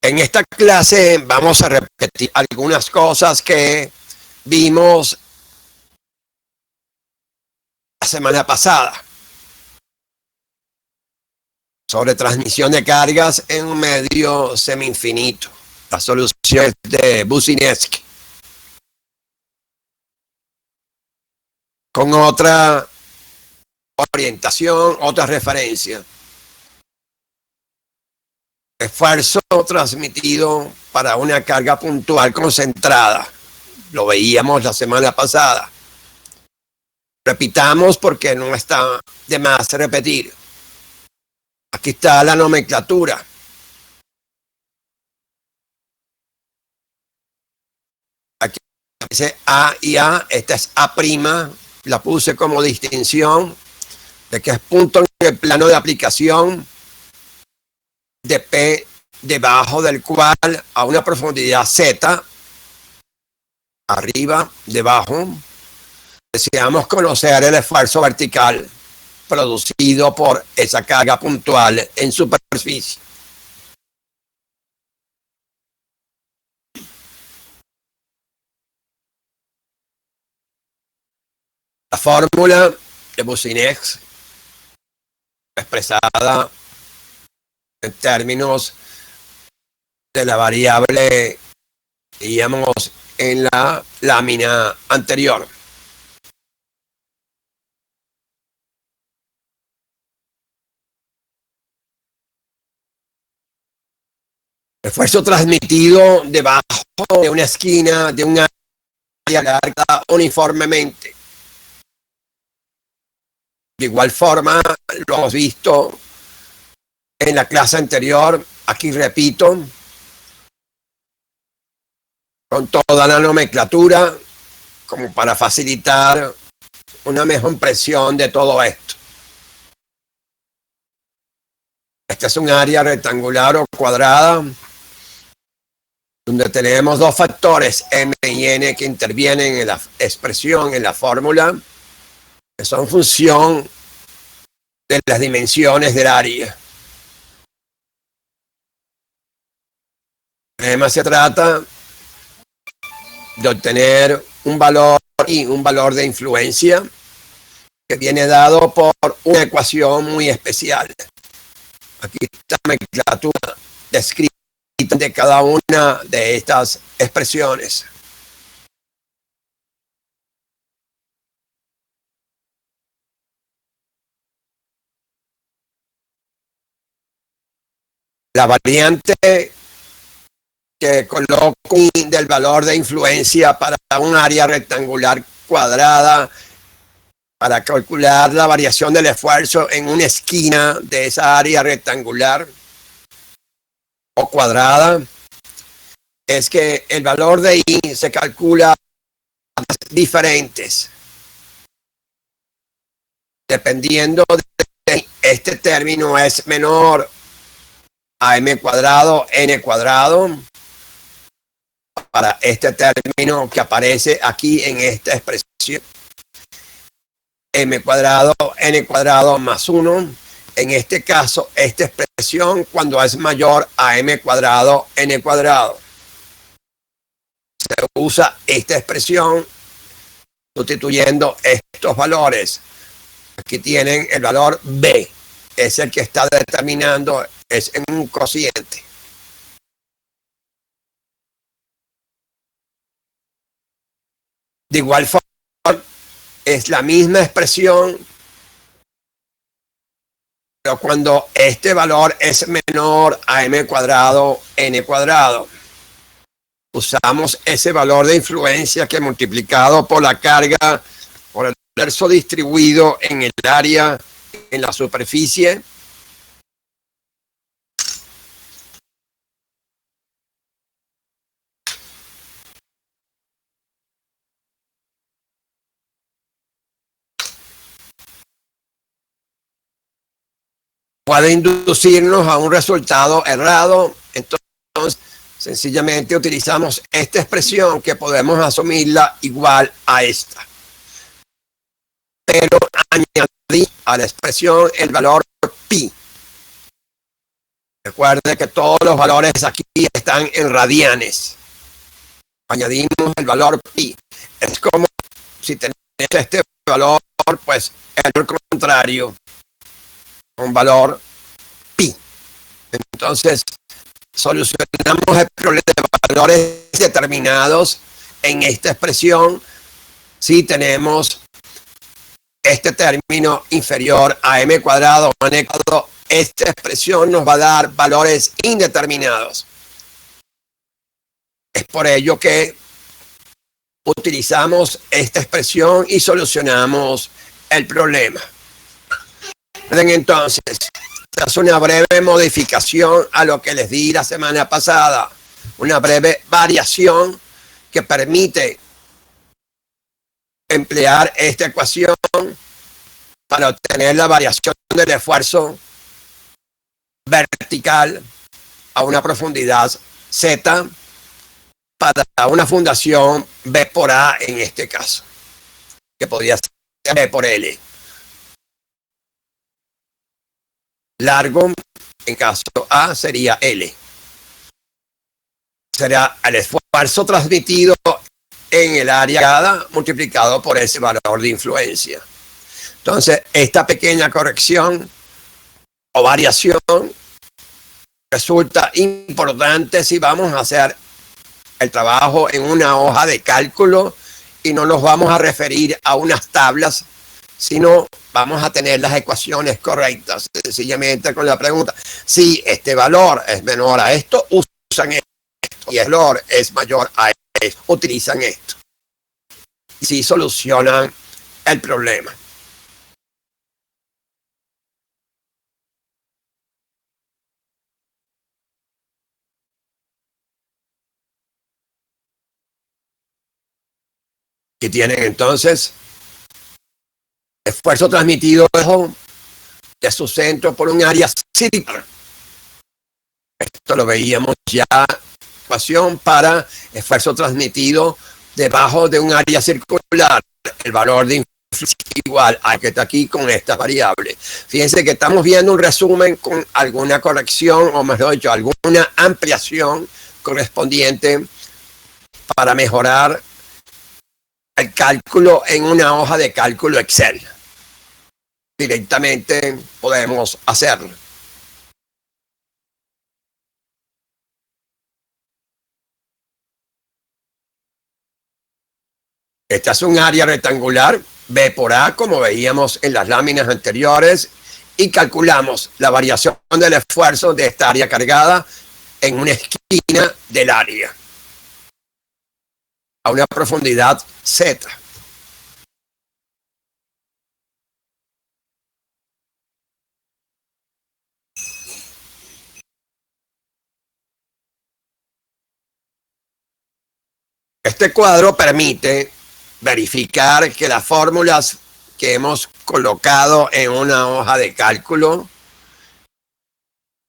En esta clase vamos a repetir algunas cosas que vimos la semana pasada sobre transmisión de cargas en un medio semi-infinito, las soluciones de Boussinesq, con otra orientación, otra referencia. Esfuerzo transmitido para una carga puntual concentrada. Lo veíamos la semana pasada. Repitamos porque no está de más repetir. Aquí está la nomenclatura. Aquí dice A y A. Esta es A'. La puse como distinción de que es punto en el plano de aplicación de P debajo del cual a una profundidad Z, arriba, debajo, deseamos conocer el esfuerzo vertical producido por esa carga puntual en superficie. La fórmula de Boussinesq, expresada en términos de la variable que veíamos en la lámina anterior. Esfuerzo transmitido debajo de una esquina de un área larga uniformemente. De igual forma, lo hemos visto en la clase anterior. Aquí repito, con toda la nomenclatura, como para facilitar una mejor impresión de todo esto. Esta es un área rectangular o cuadrada, donde tenemos dos factores M y N que intervienen en la expresión, en la fórmula, que son función de las dimensiones del área. Además, se trata de obtener un valor y un valor de influencia que viene dado por una ecuación muy especial. Aquí está la nomenclatura descrita de cada una de estas expresiones. La variante que coloco del valor de influencia para un área rectangular cuadrada para calcular la variación del esfuerzo en una esquina de esa área rectangular o cuadrada es que el valor de I se calcula diferentes dependiendo de este término es menor a m cuadrado, n cuadrado, para este término que aparece aquí en esta expresión, m cuadrado, n cuadrado más 1. En este caso, esta expresión cuando es mayor a m cuadrado, n cuadrado. Se usa esta expresión sustituyendo estos valores. Aquí tienen el valor b, es el que está determinando, es en un cociente. De igual forma, es la misma expresión, pero cuando este valor es menor a m cuadrado, n cuadrado. Usamos ese valor de influencia que multiplicado por la carga, por el esfuerzo distribuido en el área, en la superficie, puede inducirnos a un resultado errado. Entonces, sencillamente utilizamos esta expresión que podemos asumirla igual a esta. Pero añadí a la expresión el valor pi. Recuerde que todos los valores aquí están en radianes. Añadimos el valor pi. Es como si tenés este valor, pues el contrario, un valor pi. Entonces, solucionamos el problema de valores determinados en esta expresión si tenemos este término inferior a m cuadrado o n cuadrado. Esta expresión nos va a dar valores indeterminados. Es por ello que utilizamos esta expresión y solucionamos el problema. Entonces, esta es una breve modificación a lo que les di la semana pasada, una breve variación que permite emplear esta ecuación para obtener la variación del esfuerzo vertical a una profundidad Z para una fundación B por A en este caso, que podría ser B por L. Largo, en caso A, sería L. Será el esfuerzo transmitido en el área multiplicado por ese valor de influencia. Entonces, esta pequeña corrección o variación resulta importante si vamos a hacer el trabajo en una hoja de cálculo y no nos vamos a referir a unas tablas, sino vamos a tener las ecuaciones correctas. Sencillamente con la pregunta, si este valor es menor a esto, usan esto, y el valor es mayor a esto, utilizan esto. Y si solucionan el problema. Y tienen entonces esfuerzo transmitido de su centro por un área circular. Esto lo veíamos ya en ecuación para esfuerzo transmitido debajo de un área circular. El valor de influencia igual al que está aquí con esta variable. Fíjense que estamos viendo un resumen con alguna corrección, o mejor dicho, alguna ampliación correspondiente para mejorar el cálculo en una hoja de cálculo Excel. Directamente podemos hacerlo. Esta es un área rectangular B por A, como veíamos en las láminas anteriores, y calculamos la variación del esfuerzo de esta área cargada en una esquina del área a una profundidad Z. Este cuadro permite verificar que las fórmulas que hemos colocado en una hoja de cálculo,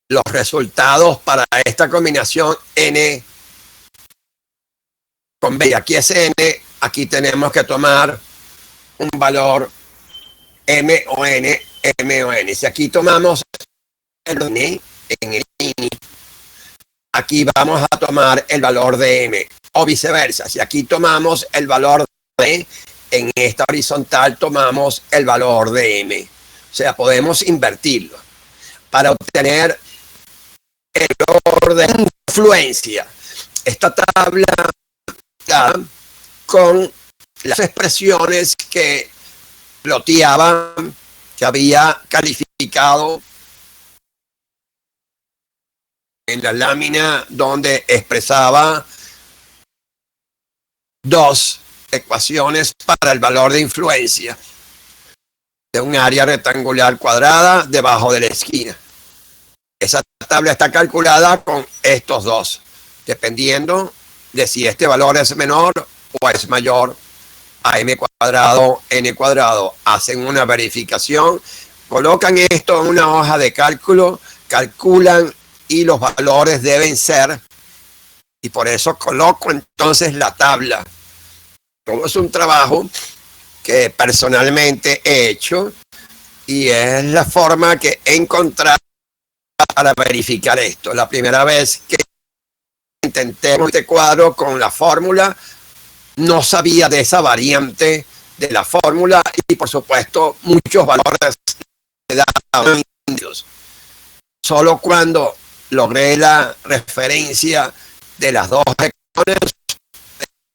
los resultados para esta combinación N con B, aquí es N, aquí tenemos que tomar un valor M o N, M o N. Si aquí tomamos el N en el INI, aquí vamos a tomar el valor de M, o viceversa. Si aquí tomamos el valor de en esta horizontal tomamos el valor de M. O sea, podemos invertirlo para obtener el valor de influencia. Esta tabla está con las expresiones que ploteaban, que había calificado en la lámina donde expresaba dos ecuaciones para el valor de influencia de un área rectangular cuadrada debajo de la esquina. Esa tabla está calculada con estos dos, dependiendo de si este valor es menor o es mayor a m cuadrado, n cuadrado. Hacen una verificación, colocan esto en una hoja de cálculo, calculan y los valores deben ser, y por eso coloco entonces la tabla. Todo es un trabajo que personalmente he hecho y es la forma que he encontrado para verificar esto. La primera vez que intenté este cuadro con la fórmula, no sabía de esa variante de la fórmula y por supuesto muchos valores se daban indios. Solo cuando logré la referencia de las dos ecuaciones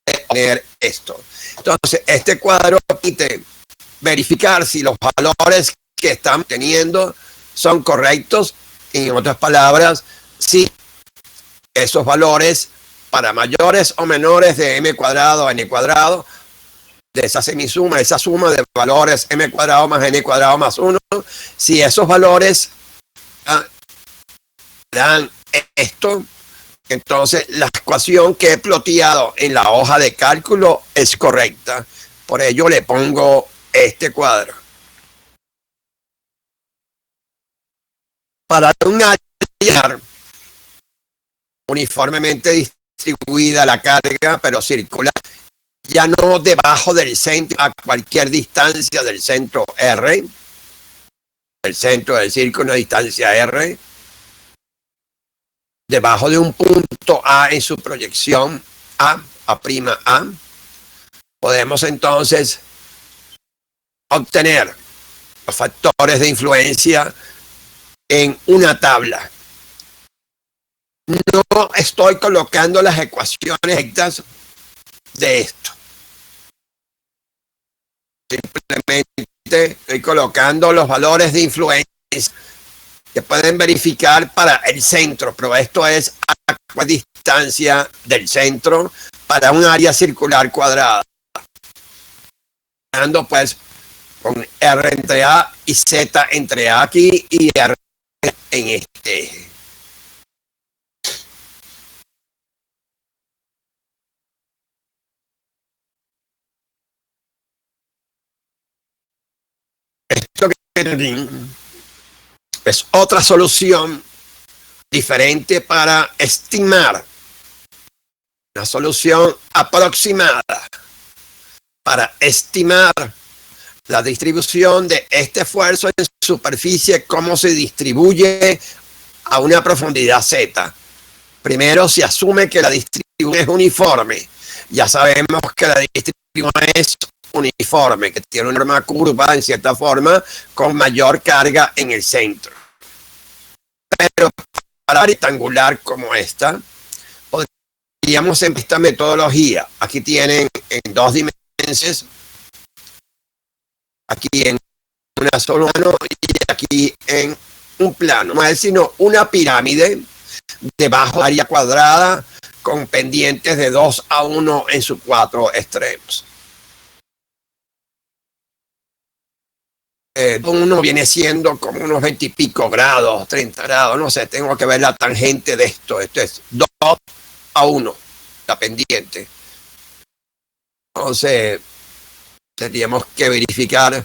de poner esto. Entonces, este cuadro permite verificar si los valores que están teniendo son correctos. En otras palabras, si esos valores para mayores o menores de m cuadrado, n cuadrado, de esa semisuma, esa suma de valores m cuadrado más n cuadrado más 1, si esos valores dan esto, entonces la ecuación que he ploteado en la hoja de cálculo es correcta. Por ello le pongo este cuadro. Para un área uniformemente distribuida la carga, pero circular, ya no debajo del centro, a cualquier distancia del centro R, el centro del círculo, una distancia R, debajo de un punto A en su proyección A', podemos entonces obtener los factores de influencia en una tabla. No estoy colocando las ecuaciones exactas de esto. Simplemente estoy colocando los valores de influencia que pueden verificar para el centro, pero esto es a cuál distancia del centro para un área circular cuadrada. Pues con R entre A y Z entre A aquí y R en este eje. Esto que es otra solución diferente para estimar, una solución aproximada para estimar la distribución de este esfuerzo en superficie, cómo se distribuye a una profundidad Z. Primero se asume que la distribución es uniforme. Ya sabemos que la distribución es uniforme, que tiene una forma curva en cierta forma con mayor carga en el centro. Pero para rectangular como esta, podríamos en esta metodología, aquí tienen en dos dimensiones, aquí en una sola mano y aquí en un plano, no es sino una pirámide debajo de área cuadrada con pendientes de 2:1 en sus 4 extremos. Uno viene siendo como unos 20 y pico grados, 30 grados, no sé, tengo que ver la tangente de esto. Esto es 2:1, la pendiente. Entonces, tendríamos que verificar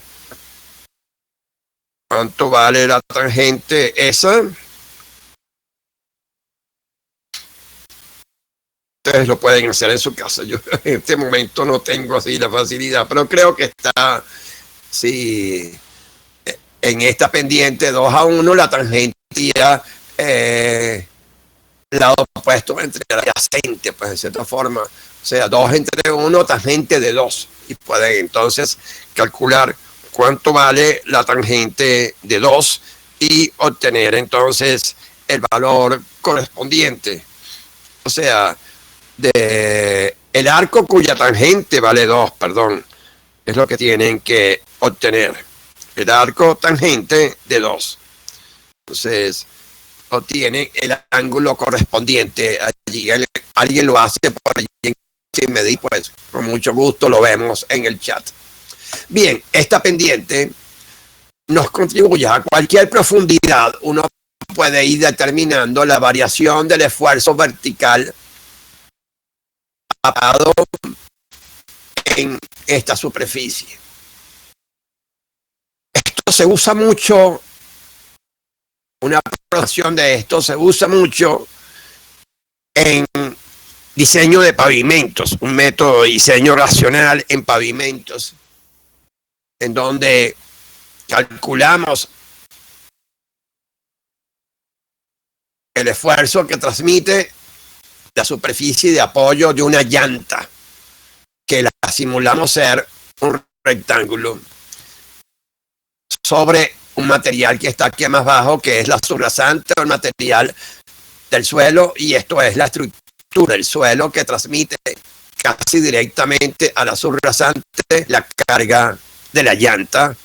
cuánto vale la tangente esa. Ustedes lo pueden hacer en su casa. Yo en este momento no tengo así la facilidad, pero creo que está, sí, en esta pendiente 2:1, la tangente lado opuesto entre el adyacente, pues en cierta forma, o sea, 2/1, tangente de 2, y pueden entonces calcular cuánto vale la tangente de 2 y obtener entonces el valor correspondiente. O sea, de el arco cuya tangente vale 2, perdón, es lo que tienen que obtener. El arco tangente de 2. Entonces, obtienen el ángulo correspondiente. Allí alguien lo hace por allí sin medir, pues con mucho gusto lo vemos en el chat. Bien, esta pendiente nos contribuye a cualquier profundidad. Uno puede ir determinando la variación del esfuerzo vertical aplicado en esta superficie. Esto se usa mucho, una aproximación de esto se usa mucho en diseño de pavimentos, un método de diseño racional en pavimentos, en donde calculamos el esfuerzo que transmite la superficie de apoyo de una llanta, que la simulamos ser un rectángulo, sobre un material que está aquí más abajo, que es la subrasante o el material del suelo, y esto es la estructura del suelo que transmite casi directamente a la subrasante la carga de la llanta,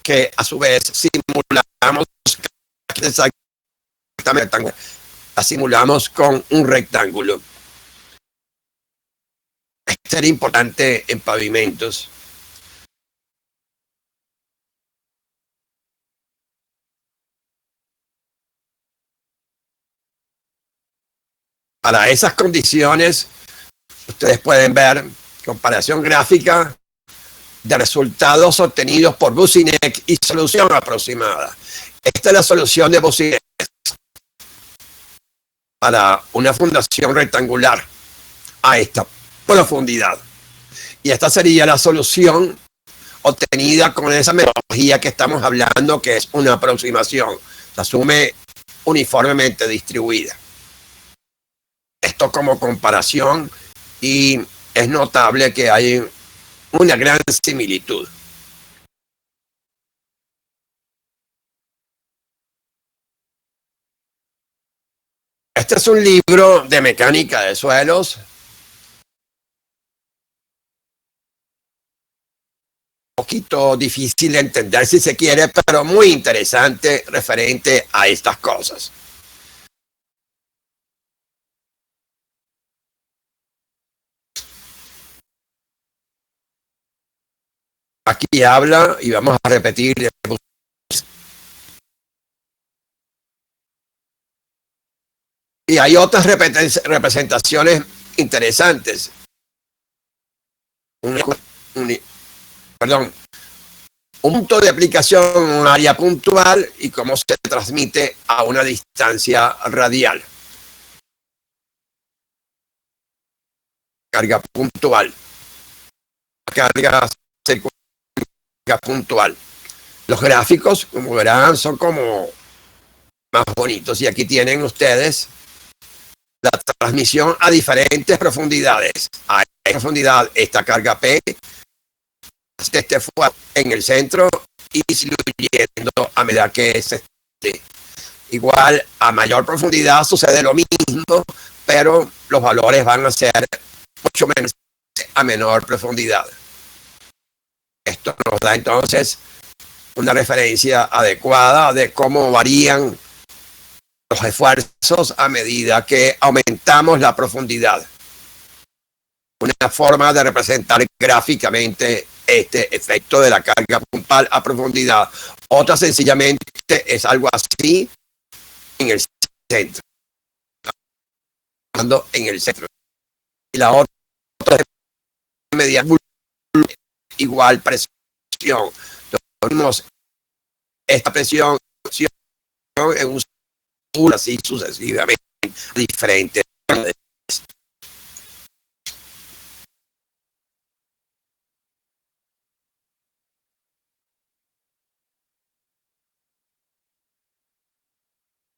que a su vez simulamos exactamente, la simulamos con un rectángulo. Esto sería importante en pavimentos. Para esas condiciones, ustedes pueden ver comparación gráfica de resultados obtenidos por Businek y solución aproximada. Esta es la solución de Businek para una fundación rectangular a esta profundidad. Y esta sería la solución obtenida con esa metodología que estamos hablando, que es una aproximación. Se asume uniformemente distribuida. Esto como comparación, y es notable que hay una gran similitud. Este es un libro de mecánica de suelos. Un poquito difícil de entender si se quiere, pero muy interesante referente a estas cosas. Aquí habla, y vamos a repetir, y hay otras representaciones interesantes. Un punto de aplicación en un área puntual y cómo se transmite a una distancia radial. Carga puntual. Carga circular puntual. Los gráficos, como verán, son como más bonitos, y aquí tienen ustedes la transmisión a diferentes profundidades. A esta profundidad, esta carga P, este fue en el centro y disminuyendo a medida que se extiende. Igual, a mayor profundidad sucede lo mismo, pero los valores van a ser mucho menos a menor profundidad. Esto nos da entonces una referencia adecuada de cómo varían los esfuerzos a medida que aumentamos la profundidad. Una forma de representar gráficamente este efecto de la carga puntual a profundidad. Otra sencillamente es algo así en el centro. En el centro. Y la otra es mediante igual presión. Tenemos esta presión en un así sucesivamente diferente.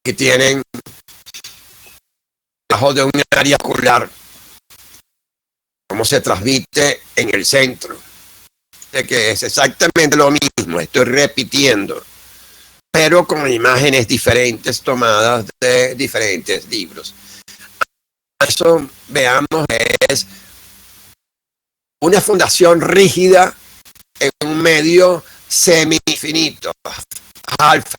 Que tienen bajo de un área ocular, cómo se transmite en el centro, de que es exactamente lo mismo, estoy repitiendo, pero con imágenes diferentes tomadas de diferentes libros. Eso, veamos, es una fundación rígida en un medio semi-infinito, alfa.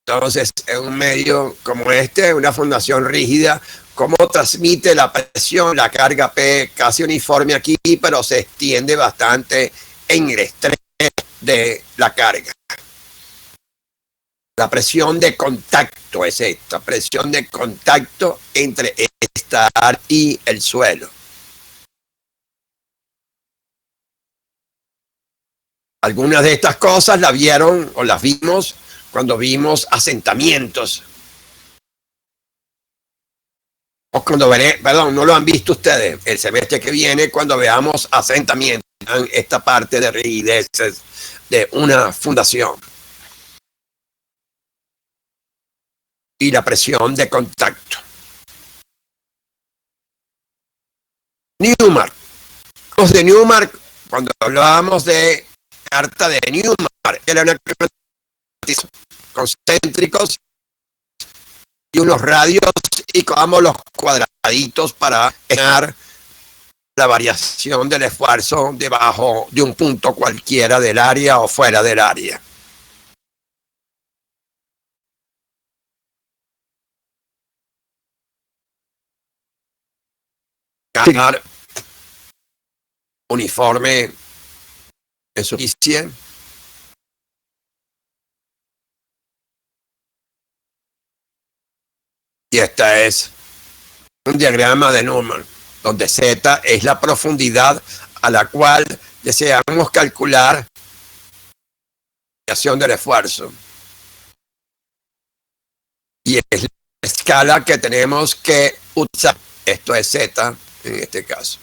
Entonces, en un medio como este, una fundación rígida, ¿cómo transmite la presión, la carga P casi uniforme aquí, pero se extiende bastante en el extremo de la carga? La presión de contacto es esta, presión de contacto entre esta área y el suelo. Algunas de estas cosas las vieron o las vimos cuando vimos asentamientos. O cuando veré, perdón, no lo han visto ustedes el semestre que viene, cuando veamos asentamientos, esta parte de rigideces de una fundación. y la presión de contacto. Newmark. Los de Newmark, cuando hablábamos de carta de Newmark, era una concéntricos y unos radios y cogamos los cuadraditos para ganar la variación del esfuerzo debajo de un punto cualquiera del área o fuera del área. Ganar uniforme en superficie. Y esta es un diagrama de Newmark, donde Z es la profundidad a la cual deseamos calcular la variación del esfuerzo. Y es la escala que tenemos que usar. Esto es Z en este caso.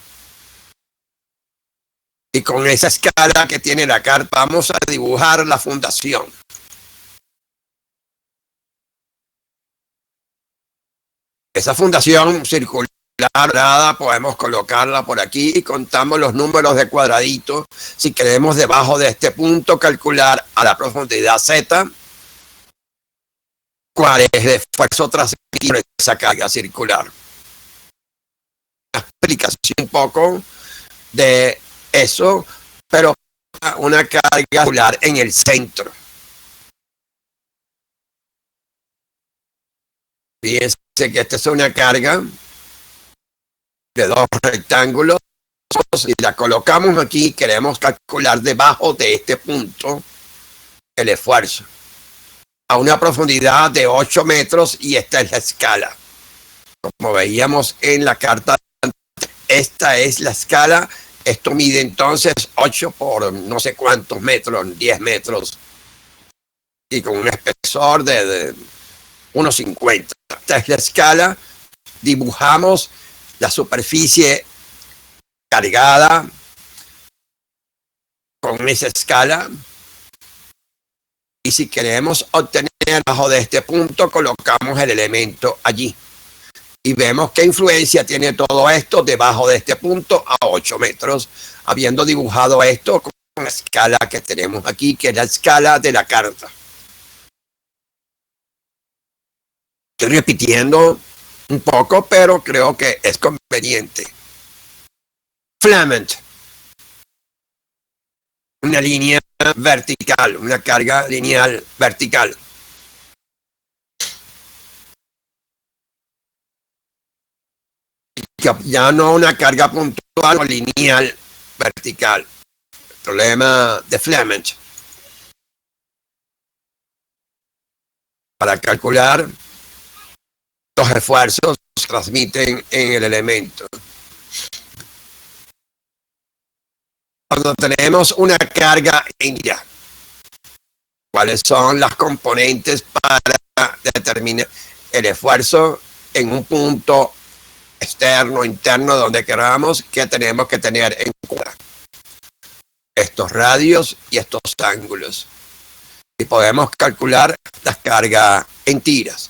Y con esa escala que tiene la carta vamos a dibujar la fundación. Esa fundación circular podemos colocarla por aquí y contamos los números de cuadradito. Si queremos debajo de este punto calcular a la profundidad Z cuál es el esfuerzo transmitido en esa carga circular. Una explicación un poco de eso, pero una carga circular en el centro. Fíjense que esta es una carga de dos rectángulos y la colocamos aquí. Queremos calcular debajo de este punto el esfuerzo a una profundidad de 8 metros y esta es la escala. Como veíamos en la carta, esta es la escala. Esto mide entonces 8 por no sé cuántos metros, 10 metros y con un espesor de 1,50. Esta es la escala. Dibujamos la superficie cargada con esa escala. Y si queremos obtener debajo de este punto, colocamos el elemento allí. Y vemos qué influencia tiene todo esto debajo de este punto a 8 metros, habiendo dibujado esto con la escala que tenemos aquí, que es la escala de la carta. Estoy repitiendo un poco, pero creo que es conveniente. Filament. Una línea vertical, una carga lineal vertical. Ya no una carga puntual o lineal vertical. El problema de Filament. Para calcular los esfuerzos se transmiten en el elemento. Cuando tenemos una carga en ira, ¿cuáles son las componentes para determinar el esfuerzo en un punto externo, interno, donde queramos, que tenemos que tener en cuenta? Estos radios y estos ángulos. Y podemos calcular las cargas en tiras.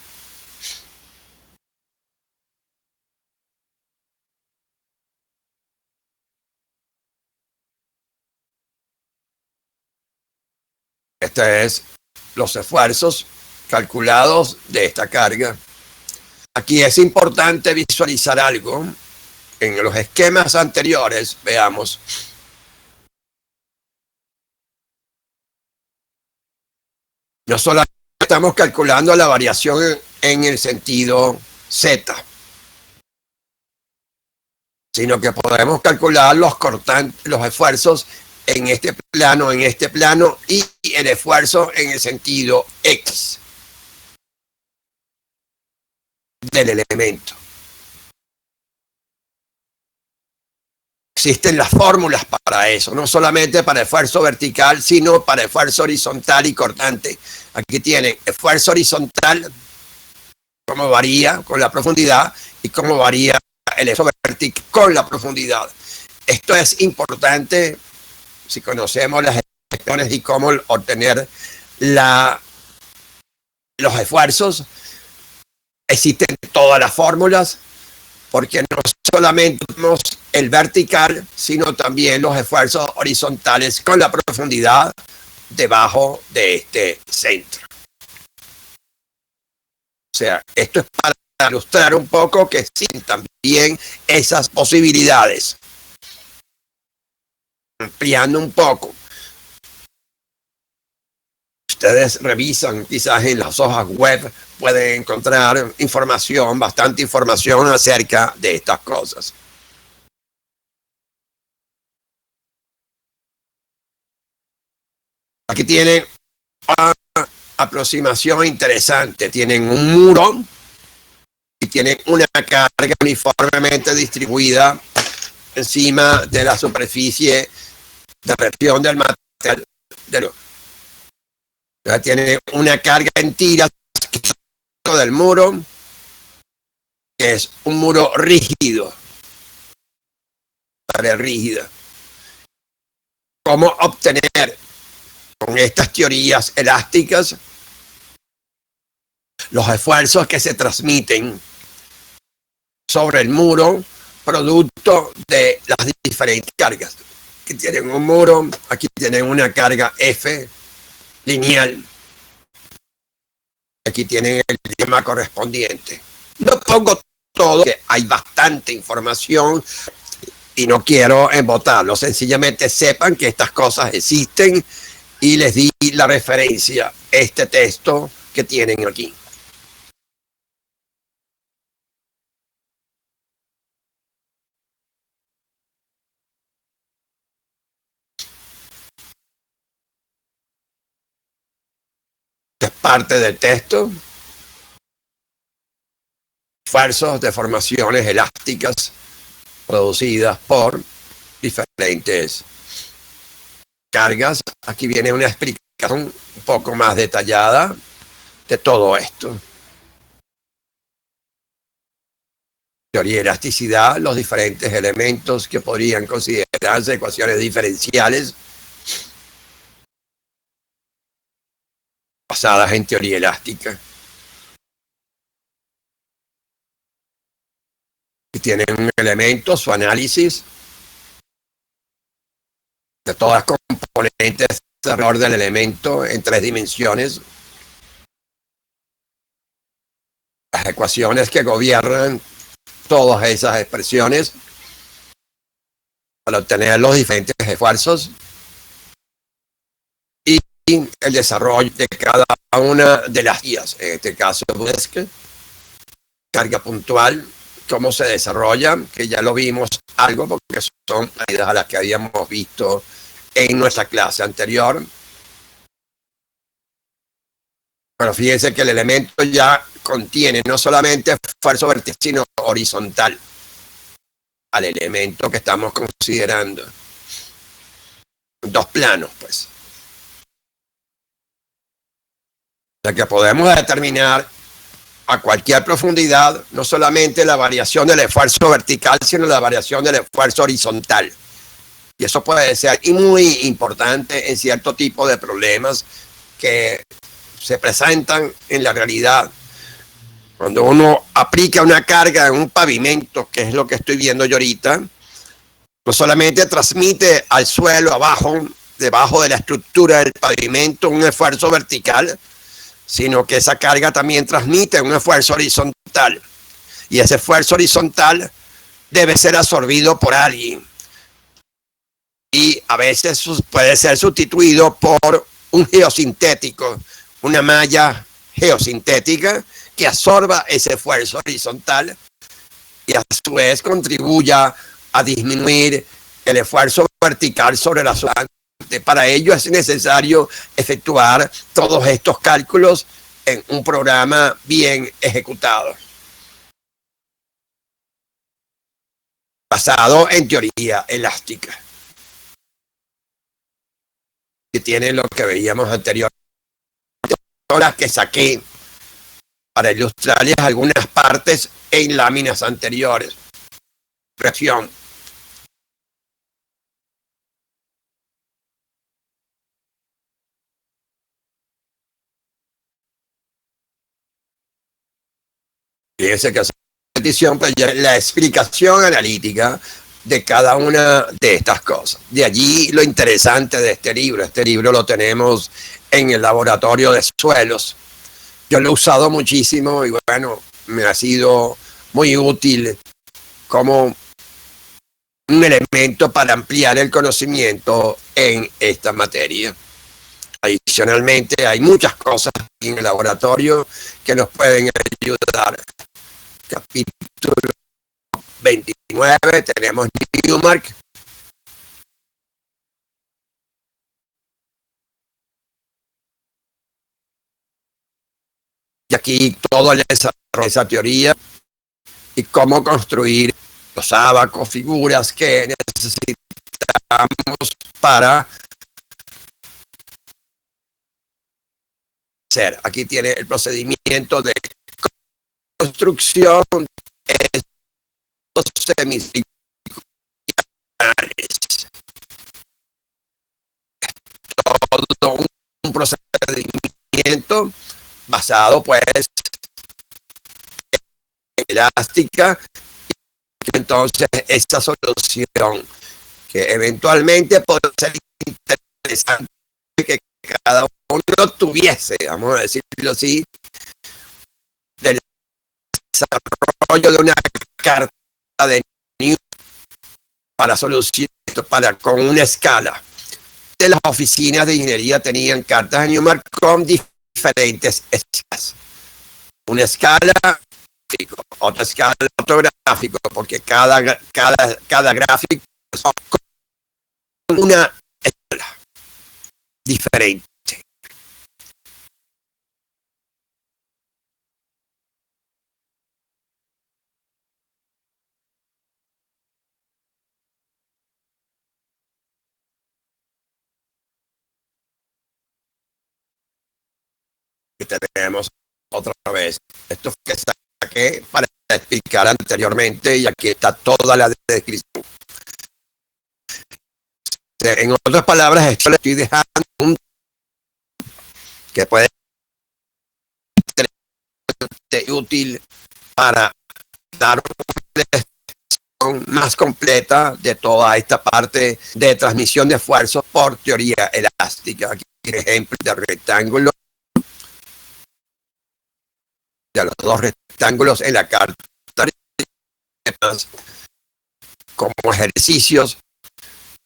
Estos es los esfuerzos calculados de esta carga. Aquí es importante visualizar algo. En los esquemas anteriores, veamos. No solamente estamos calculando la variación en el sentido Z, sino que podemos calcular los esfuerzos en este plano y el esfuerzo en el sentido X del elemento. Existen las fórmulas para eso, no solamente para esfuerzo vertical, sino para esfuerzo horizontal y cortante. Aquí tienen esfuerzo horizontal, cómo varía con la profundidad y cómo varía el esfuerzo vertical con la profundidad. Esto es importante si conocemos las expresiones y cómo obtener los esfuerzos. existen todas las fórmulas, porque no solamente tenemos el vertical, sino también los esfuerzos horizontales con la profundidad debajo de este centro. O sea, esto es para ilustrar un poco que existen también esas posibilidades. Ampliando un poco. Ustedes revisan quizás en las hojas web, pueden encontrar información, bastante información acerca de estas cosas. Aquí tienen una aproximación interesante. Tienen un muro y tienen una carga uniformemente distribuida encima de la superficie de reacción del material. Ya tiene una carga en tiras del muro, que es un muro rígido, rígida. ¿Cómo obtener con estas teorías elásticas los esfuerzos que se transmiten sobre el muro producto de las diferentes cargas? Aquí tienen un muro, aquí tienen una carga F lineal, aquí tienen el diagrama correspondiente. No pongo todo, que hay bastante información y no quiero embotarlo, sencillamente sepan que estas cosas existen y les di la referencia, este texto que tienen aquí. Es parte del texto. Esfuerzos de formaciones elásticas producidas por diferentes cargas. Aquí viene una explicación un poco más detallada de todo esto. Teoría de elasticidad, los diferentes elementos que podrían considerarse ecuaciones diferenciales basadas en teoría elástica. Y tienen un elemento, su análisis de todas las componentes alrededor del elemento en 3 dimensiones. Las ecuaciones que gobiernan todas esas expresiones para obtener los diferentes esfuerzos y el desarrollo de cada una de las guías. En este caso, carga puntual, cómo se desarrolla, que ya lo vimos algo porque son medidas a las que habíamos visto en nuestra clase anterior. Pero fíjense que el elemento ya contiene no solamente esfuerzo vertical, sino horizontal al elemento que estamos considerando. 2 planos, pues. O sea que podemos determinar a cualquier profundidad no solamente la variación del esfuerzo vertical, sino la variación del esfuerzo horizontal. Y eso puede ser muy importante en cierto tipo de problemas que se presentan en la realidad. Cuando uno aplica una carga en un pavimento, que es lo que estoy viendo yo ahorita, no solamente transmite al suelo abajo, debajo de la estructura del pavimento, un esfuerzo vertical, sino que esa carga también transmite un esfuerzo horizontal. Y ese esfuerzo horizontal debe ser absorbido por alguien. Y a veces puede ser sustituido por un geosintético, una malla geosintética que absorba ese esfuerzo horizontal y a su vez contribuya a disminuir el esfuerzo vertical sobre la zona. Para ello es necesario efectuar todos estos cálculos en un programa bien ejecutado, basado en teoría elástica, que tiene lo que veíamos anteriormente, las que saqué para ilustrarles algunas partes en láminas anteriores. Reacción. fíjense que es repetición, pero ya la explicación analítica de cada una de estas cosas. De allí lo interesante de este libro. Este libro lo tenemos en el laboratorio de suelos. Yo lo he usado muchísimo y bueno, me ha sido muy útil como un elemento para ampliar el conocimiento en esta materia. Adicionalmente, hay muchas cosas en el laboratorio que nos pueden ayudar. Capítulo 29, tenemos Newmark. Y aquí todo el desarrollo de esa teoría y cómo construir los ábacos, figuras que necesitamos para hacer. Aquí tiene el procedimiento de construcción de estos semicirculares. Todo un procedimiento basado pues en elástica. Entonces esta solución que eventualmente puede ser interesante que cada uno tuviese, vamos a decirlo así, del desarrollo de una carta de Newton para solucionar esto, para con una escala. De las oficinas de ingeniería tenían cartas de Newmark con diferentes escalas. Una escala, otra escala ortográfico, porque cada gráfico es una escala diferente. Y tenemos otra vez esto que saqué para explicar anteriormente y aquí está toda la descripción. En otras palabras, esto le estoy dejando un que puede ser útil para dar una descripción más completa de toda esta parte de transmisión de esfuerzos por teoría elástica. Aquí ejemplo de rectángulo, de los dos rectángulos en la carta, como ejercicios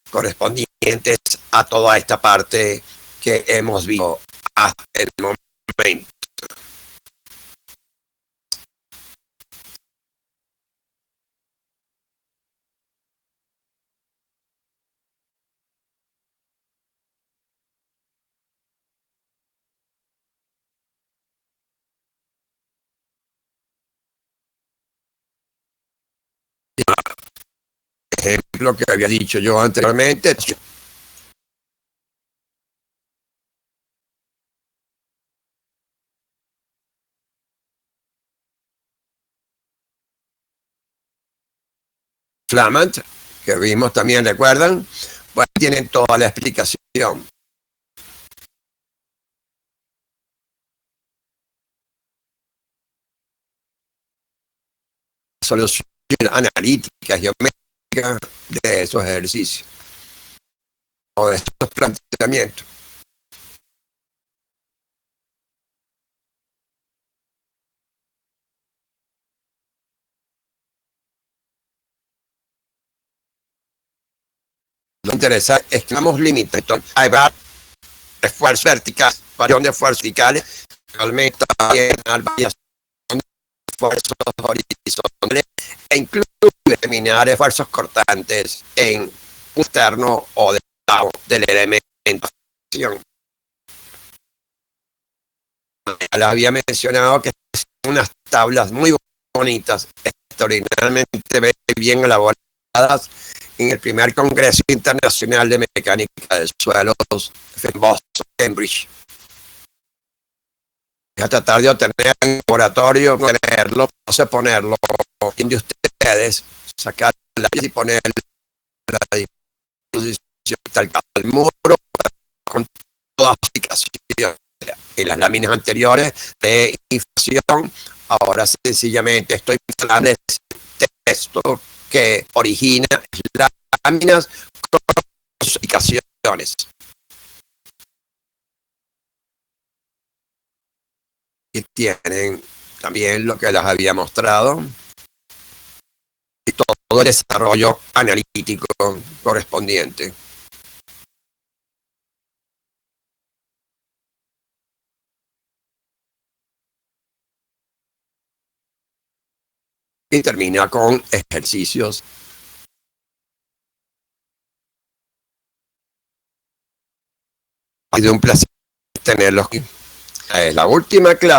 correspondientes a toda esta parte que hemos visto hasta el momento. Ejemplo que había dicho yo anteriormente, Flamand, que vimos también, recuerdan, pues tienen toda la explicación. Solución analítica, geométrica de esos ejercicios o de estos planteamientos. Lo interesante es que vamos limitando. Hay esfuerzos verticales, variación de esfuerzos verticales, realmente también hay variación de esfuerzos horizontales e incluso determinar esfuerzos cortantes en un externo o del elemento. Ya había mencionado que son unas tablas muy bonitas, extraordinariamente bien elaboradas en el primer Congreso Internacional de Mecánica de Suelos en Boston, Cambridge. Voy a tratar de obtener un laboratorio, ponerlo, no sé ponerlo, de ustedes, sacar la y poner la disposición tal el muro con toda aplicación. En las láminas anteriores de inflación Ahora sencillamente estoy instalando ese texto que origina láminas con sus aplicaciones. Y tienen también lo que les había mostrado y todo el desarrollo analítico correspondiente. Y termina con ejercicios. Ha sido un placer tenerlos aquí. Es la última clase